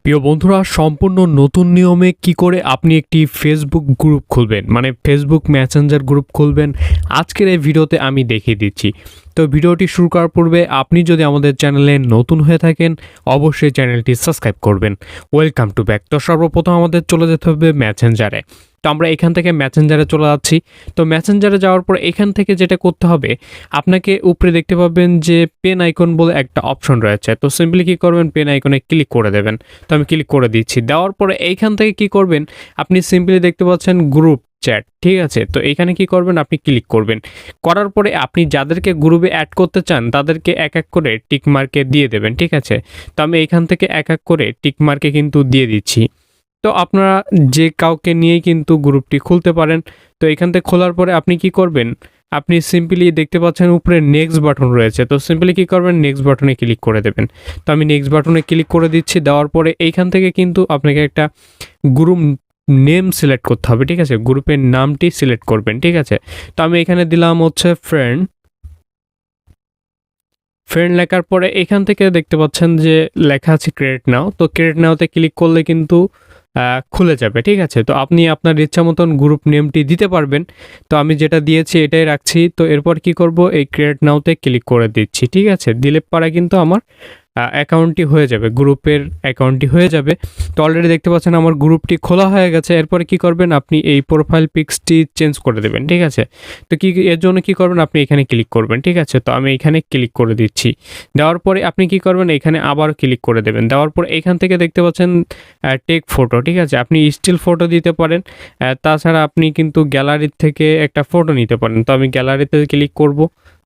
প্রিয় বন্ধুরা, সম্পূর্ণ নতুন নিয়মে কি করে আপনি একটি ফেসবুক গ্রুপ খুলবেন, মানে ফেসবুক মেসেঞ্জার গ্রুপ খুলবেন, আজকের এই ভিডিওতে আমি দেখিয়ে দিচ্ছি। তো ভিডিওটি শুরু করার পূর্বে আপনি যদি আমাদের চ্যানেলে নতুন হয়ে থাকেন, অবশ্যই চ্যানেলটি সাবস্ক্রাইব করবেন। Welcome to back. তো সর্বপ্রথম আমাদের চলে যেতে হবে মেসেঞ্জারে। তো আমরা এখান থেকে মেসেঞ্জারে চলে যাচ্ছি। তো মেসেঞ্জারে যাওয়ার পর এখান থেকে যেটা করতে হবে, আপনাকে উপরে দেখতে পাবেন যে পেন আইকন বলে একটা অপশন রয়েছে। তো সিম্পলি কী করবেন, পেন আইকনে ক্লিক করে দেবেন। তো আমি ক্লিক করে দিচ্ছি। দেওয়ার পরে এইখান থেকে কি করবেন, আপনি সিম্পলি দেখতে পাচ্ছেন গ্রুপ চ্যাট, ঠিক আছে। তো এখানে কি করবেন, আপনি ক্লিক করবেন। করার পরে আপনি যাদেরকে গ্রুপে অ্যাড করতে চান তাদেরকে এক এক করে টিক মার্কে দিয়ে দেবেন, ঠিক আছে। তো আমি এখান থেকে এক এক করে টিক মার্কে কিন্তু দিয়ে দিচ্ছি। তো আপনারা যে কাউকে নিয়েই কিন্তু গ্রুপটি খুলতে পারেন। তো এখান থেকে খোলার পরে আপনি কি করবেন, আপনি সিম্পলি দেখতে পাচ্ছেন উপরে নেক্সট বাটন রয়েছে। তো সিম্পলি কী করবেন, নেক্সট বাটনে ক্লিক করে দেবেন। তো আমি নেক্সট বাটনে ক্লিক করে দিচ্ছি। দেওয়ার পরে এইখান থেকে কিন্তু আপনাকে একটা গ্রুপ নেম সিলেক্ট করতে হবে, ঠিক আছে। গ্রুপের নামটি সিলেক্ট করবেন, ঠিক আছে। তো আমি এখানে দিলাম হচ্ছে ফ্রেন্ড লেখার পরে এখান থেকে দেখতে পাচ্ছেন যে লেখা আছে ক্রিয়েট নাও। তো ক্রিয়েট নাওতে ক্লিক করলে কিন্তু খুলে যাবে, ঠিক আছে। তো আপনি আপনার ইচ্ছা মতন গ্রুপ নেমটি দিতে পারবেন। তো আমি যেটা দিয়েছি এটাই রাখছি। তো এরপর কি করব, এই ক্রিয়েট নাওতে ক্লিক করে দিচ্ছি, ঠিক আছে। দিলে পরে কিন্তু আমার অ্যাকাউন্টটি হয়ে যাবে, গ্রুপের অ্যাকাউন্টটি হয়ে যাবে। তো অলরেডি দেখতে পাচ্ছেন আমার গ্রুপটি খোলা হয়ে গেছে। এরপরে কি করবেন, আপনি এই প্রোফাইল পিক্সটি চেঞ্জ করে দেবেন, ঠিক আছে। তো এর জন্য কি করবেন, আপনি এখানে ক্লিক করবেন, ঠিক আছে। তো আমি এখানে ক্লিক করে দিচ্ছি। দেওয়ার পরে আপনি কি করবেন, এখানে আবার ক্লিক করে দেবেন। দেওয়ার পর এখান থেকে দেখতে পাচ্ছেন টেক ফটো, ঠিক আছে। আপনি স্টিল ফটো দিতে পারেন, তাছাড়া আপনি কিন্তু গ্যালারির থেকে একটা ফটো নিতে পারেন। তো আমি গ্যালারিতে ক্লিক করব,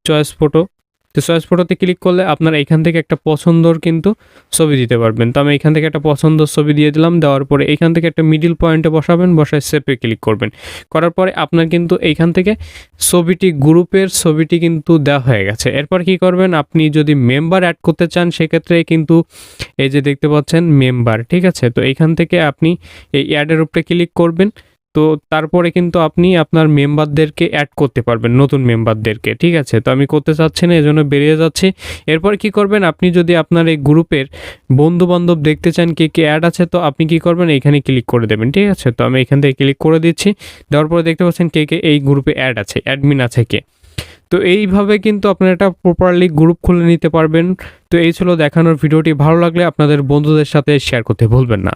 চয়েস ফটো। তো চয়েস ফটোতে ক্লিক করলে আপনারা এখান থেকে একটা পছন্দর কিন্তু ছবি দিতে পারবেন। তো আমি এখান থেকে একটা পছন্দর ছবি দিয়ে দিলাম। দেওয়ার পরে এখান থেকে একটা মিডিল পয়েন্টে বসাবেন, বসায় সেভে ক্লিক করবেন। করার পরে আপনার কিন্তু এইখান থেকে গ্রুপের ছবিটি কিন্তু দেওয়া হয়ে গেছে। এরপর কি করবেন, আপনি যদি মেম্বার অ্যাড করতে চান সেক্ষেত্রে কিন্তু এই যে দেখতে পাচ্ছেন মেম্বার, ঠিক আছে। তো এইখান থেকে আপনি এই অ্যাডের উপরে ক্লিক করবেন। তো তারপরে কিন্তু আপনি আপনার মেম্বারদেরকে অ্যাড করতে পারবেন, নতুন মেম্বারদেরকে, ঠিক আছে। তো আমি করতে চাচ্ছি না, এজন্য বেরিয়ে যাচ্ছি। এরপর কি করবেন, আপনি যদি আপনার এই গ্রুপের বন্ধু-বান্ধব দেখতে চান কে কে অ্যাড আছে, তো আপনি কি করবেন, এইখানে ক্লিক করে দেবেন, ঠিক আছে। তো আমি এখান থেকে ক্লিক করে দিচ্ছি। দেওয়ার পরে দেখতে পাচ্ছেন কে কে এই গ্রুপে অ্যাড আছে, অ্যাডমিন আছে কে। তো এইভাবে কিন্তু আপনারা একটা প্রপারলি গ্রুপ খুলে নিতে পারবেন। তো এই ছিল দেখানোর ভিডিওটি। ভালো লাগলে আপনাদের বন্ধুদের সাথে শেয়ার করতে ভুলবেন না।